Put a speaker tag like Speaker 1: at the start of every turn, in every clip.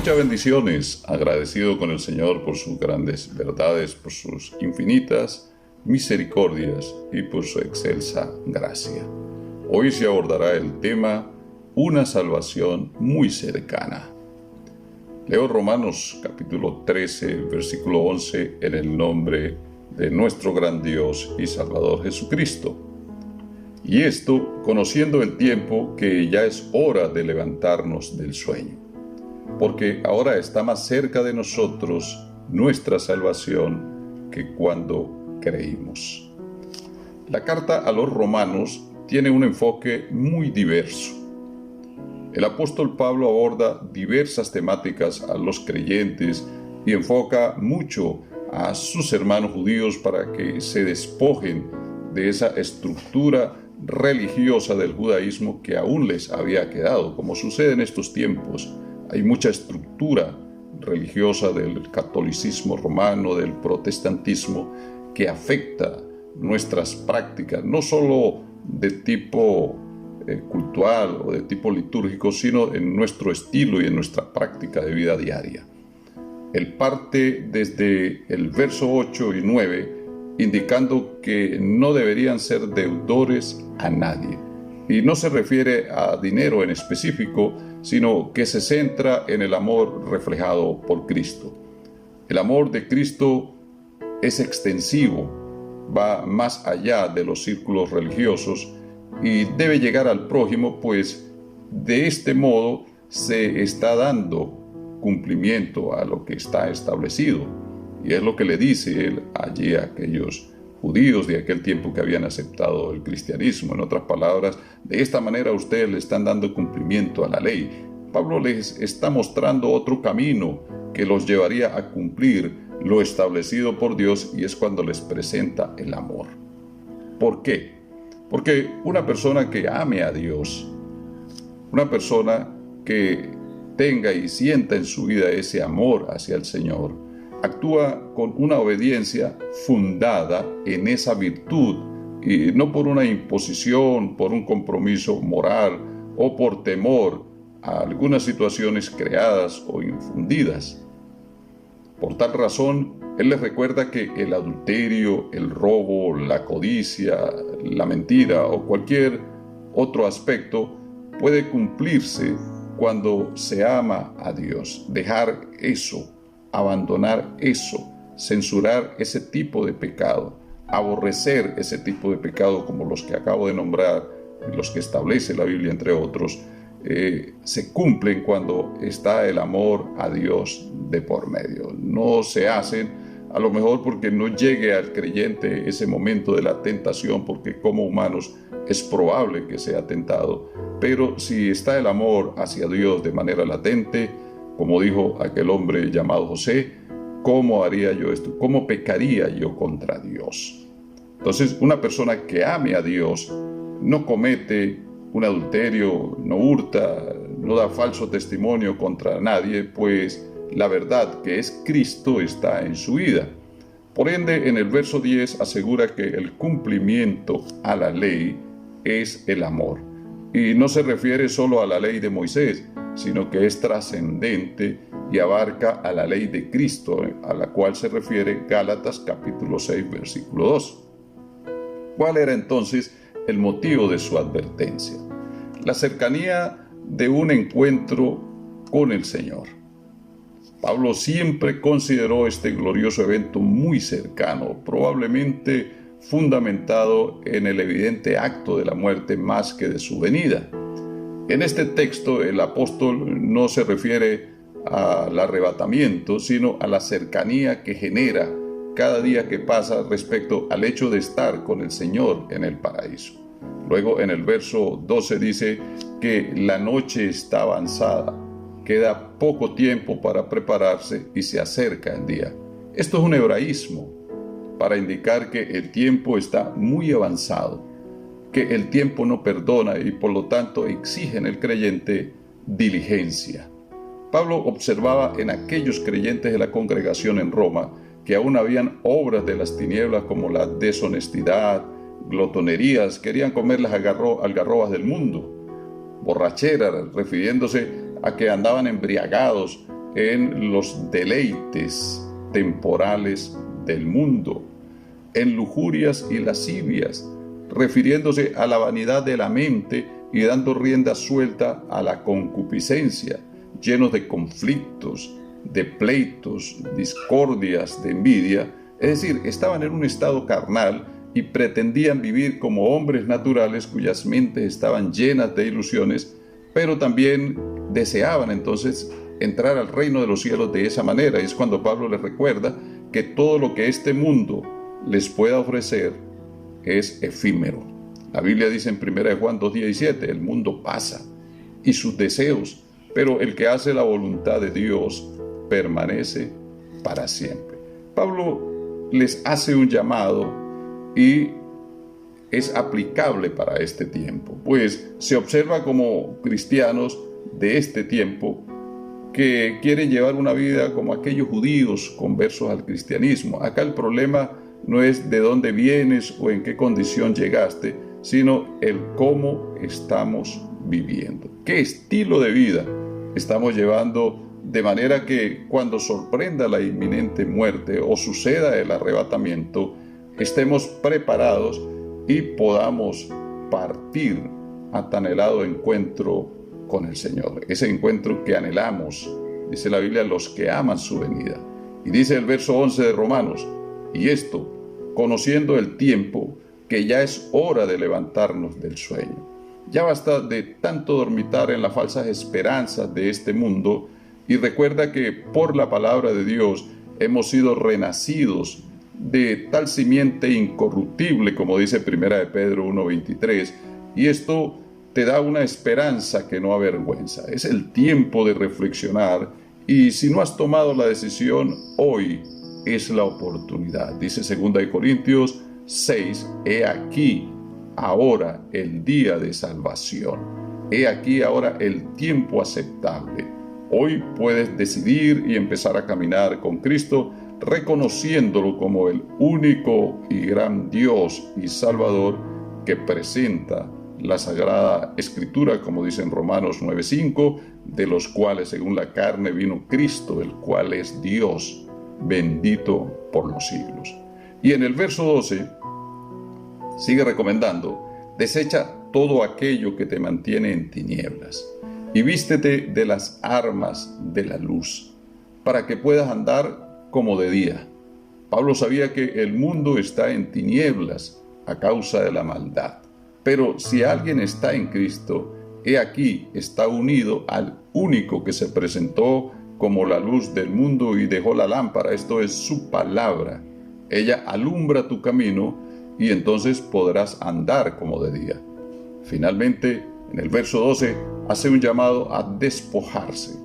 Speaker 1: Muchas bendiciones, agradecido con el Señor por sus grandes verdades, por sus infinitas misericordias y por su excelsa gracia. Hoy se abordará el tema una salvación muy cercana. Leo Romanos capítulo 13, versículo 11, en el nombre de nuestro gran Dios y Salvador Jesucristo. Y esto, conociendo el tiempo, que ya es hora de levantarnos del sueño, porque ahora está más cerca de nosotros nuestra salvación que cuando creímos. La carta a los romanos tiene un enfoque muy diverso. El apóstol Pablo aborda diversas temáticas a los creyentes y enfoca mucho a sus hermanos judíos para que se despojen de esa estructura religiosa del judaísmo que aún les había quedado. Como sucede en estos tiempos, hay mucha estructura religiosa del catolicismo romano, del protestantismo, que afecta nuestras prácticas, no solo de tipo cultural o de tipo litúrgico, sino en nuestro estilo y en nuestra práctica de vida diaria. Él parte desde el verso 8 y 9, indicando que no deberían ser deudores a nadie. Y no se refiere a dinero en específico, sino que se centra en el amor reflejado por Cristo. El amor de Cristo es extensivo, va más allá de los círculos religiosos y debe llegar al prójimo, pues de este modo se está dando cumplimiento a lo que está establecido. Y es lo que le dice él allí a aquellos judíos de aquel tiempo que habían aceptado el cristianismo. En otras palabras, de esta manera ustedes le están dando cumplimiento a la ley. Pablo les está mostrando otro camino que los llevaría a cumplir lo establecido por Dios, y es cuando les presenta el amor. ¿Por qué? Porque una persona que ame a Dios, una persona que tenga y sienta en su vida ese amor hacia el Señor, actúa con una obediencia fundada en esa virtud y no por una imposición, por un compromiso moral o por temor a algunas situaciones creadas o infundidas. Por tal razón, él les recuerda que el adulterio, el robo, la codicia, la mentira o cualquier otro aspecto puede cumplirse cuando se ama a Dios. Dejar eso, abandonar eso, censurar ese tipo de pecado, aborrecer ese tipo de pecado como los que acabo de nombrar, los que establece la Biblia entre otros, se cumplen cuando está el amor a Dios de por medio. No se hacen a lo mejor porque no llegue al creyente ese momento de la tentación, porque como humanos es probable que sea tentado, pero si está el amor hacia Dios de manera latente, como dijo aquel hombre llamado José, ¿cómo haría yo esto? ¿Cómo pecaría yo contra Dios? Entonces, una persona que ame a Dios no comete un adulterio, no hurta, no da falso testimonio contra nadie, pues la verdad que es Cristo está en su vida. Por ende, en el verso 10 asegura que el cumplimiento a la ley es el amor. Y no se refiere solo a la ley de Moisés, sino que es trascendente y abarca a la ley de Cristo, a la cual se refiere Gálatas capítulo 6, versículo 2. ¿Cuál era entonces el motivo de su advertencia? La cercanía de un encuentro con el Señor. Pablo siempre consideró este glorioso evento muy cercano, probablemente fundamentado en el evidente acto de la muerte más que de su venida. En este texto el apóstol no se refiere al arrebatamiento, sino a la cercanía que genera cada día que pasa respecto al hecho de estar con el Señor en el paraíso. Luego en el verso 12 dice que la noche está avanzada, queda poco tiempo para prepararse y se acerca el día. Esto es un hebraísmo para indicar que el tiempo está muy avanzado, que el tiempo no perdona y por lo tanto exige en el creyente diligencia. Pablo observaba en aquellos creyentes de la congregación en Roma que aún habían obras de las tinieblas como la deshonestidad, glotonerías, querían comer las algarrobas del mundo, borrachera, refiriéndose a que andaban embriagados en los deleites temporales del mundo, en lujurias y lascivias, refiriéndose a la vanidad de la mente y dando rienda suelta a la concupiscencia, llenos de conflictos, de pleitos, discordias, de envidia. Es decir, estaban en un estado carnal y pretendían vivir como hombres naturales cuyas mentes estaban llenas de ilusiones, pero también deseaban entonces entrar al reino de los cielos de esa manera. Y es cuando Pablo les recuerda que todo lo que este mundo les pueda ofrecer es efímero. La Biblia dice en 1 Juan 2:17, el mundo pasa y sus deseos, pero el que hace la voluntad de Dios permanece para siempre. Pablo les hace un llamado y es aplicable para este tiempo, pues se observa como cristianos de este tiempo que quieren llevar una vida como aquellos judíos conversos al cristianismo. Acá el problema no es de dónde vienes o en qué condición llegaste, sino el cómo estamos viviendo, qué estilo de vida estamos llevando, de manera que cuando sorprenda la inminente muerte o suceda el arrebatamiento, estemos preparados y podamos partir a tan anhelado encuentro con el Señor. Ese encuentro que anhelamos, dice la Biblia, los que aman su venida. Y dice el verso 11 de Romanos, y esto, conociendo el tiempo, que ya es hora de levantarnos del sueño. Ya basta de tanto dormitar en las falsas esperanzas de este mundo y recuerda que por la palabra de Dios hemos sido renacidos de tal simiente incorruptible, como dice 1 de Pedro 1:23, y esto te da una esperanza que no avergüenza. Es el tiempo de reflexionar y si no has tomado la decisión, hoy es la oportunidad. Dice 2 de Corintios 6, he aquí ahora el día de salvación. He aquí ahora el tiempo aceptable. Hoy puedes decidir y empezar a caminar con Cristo, reconociéndolo como el único y gran Dios y Salvador que presenta la Sagrada Escritura, como dice en Romanos 9:5, de los cuales según la carne vino Cristo, el cual es Dios, bendito por los siglos. Y en el verso 12 sigue recomendando, desecha todo aquello que te mantiene en tinieblas y vístete de las armas de la luz, para que puedas andar como de día. Pablo sabía que el mundo está en tinieblas a causa de la maldad, pero si alguien está en Cristo, he aquí está unido al único que se presentó como la luz del mundo y dejó la lámpara, esto es su palabra. Ella alumbra tu camino y entonces podrás andar como de día. Finalmente, en el verso 12, hace un llamado a despojarse,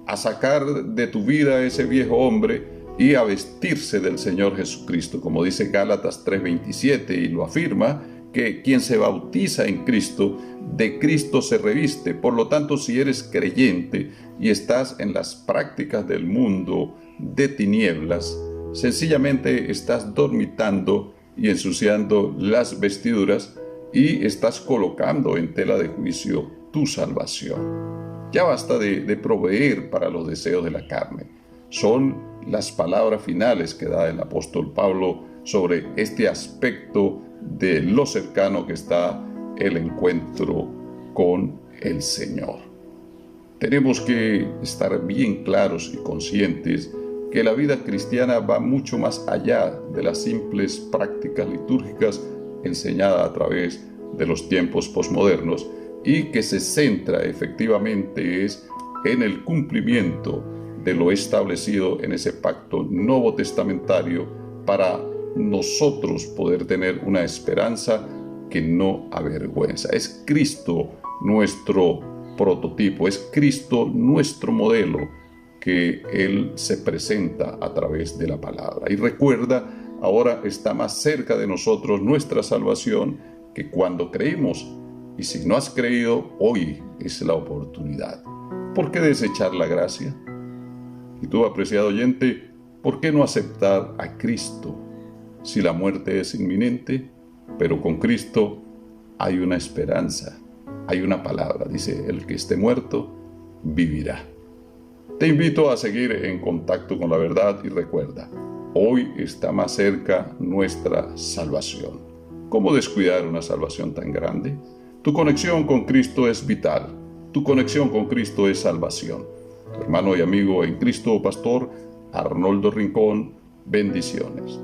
Speaker 1: a sacar de tu vida ese viejo hombre y a vestirse del Señor Jesucristo, como dice Gálatas 3:27, y lo afirma, que quien se bautiza en Cristo, de Cristo se reviste. Por lo tanto, si eres creyente y estás en las prácticas del mundo de tinieblas, sencillamente estás dormitando y ensuciando las vestiduras y estás colocando en tela de juicio tu salvación. Ya basta de proveer para los deseos de la carne. Son las palabras finales que da el apóstol Pablo sobre este aspecto de lo cercano que está el encuentro con el Señor. Tenemos que estar bien claros y conscientes que la vida cristiana va mucho más allá de las simples prácticas litúrgicas enseñadas a través de los tiempos posmodernos y que se centra efectivamente es en el cumplimiento de lo establecido en ese pacto nuevo testamentario para nosotros poder tener una esperanza que no avergüenza. Es Cristo nuestro prototipo, es Cristo nuestro modelo, que Él se presenta a través de la palabra. Y recuerda, ahora está más cerca de nosotros nuestra salvación que cuando creímos. Y si no has creído, hoy es la oportunidad. ¿Por qué desechar la gracia? Y tú, apreciado oyente, ¿por qué no aceptar a Cristo? Si la muerte es inminente, pero con Cristo hay una esperanza, hay una palabra. Dice, el que esté muerto, vivirá. Te invito a seguir en contacto con la verdad y recuerda, hoy está más cerca nuestra salvación. ¿Cómo descuidar una salvación tan grande? Tu conexión con Cristo es vital. Tu conexión con Cristo es salvación. Tu hermano y amigo en Cristo, Pastor Arnoldo Rincón, bendiciones.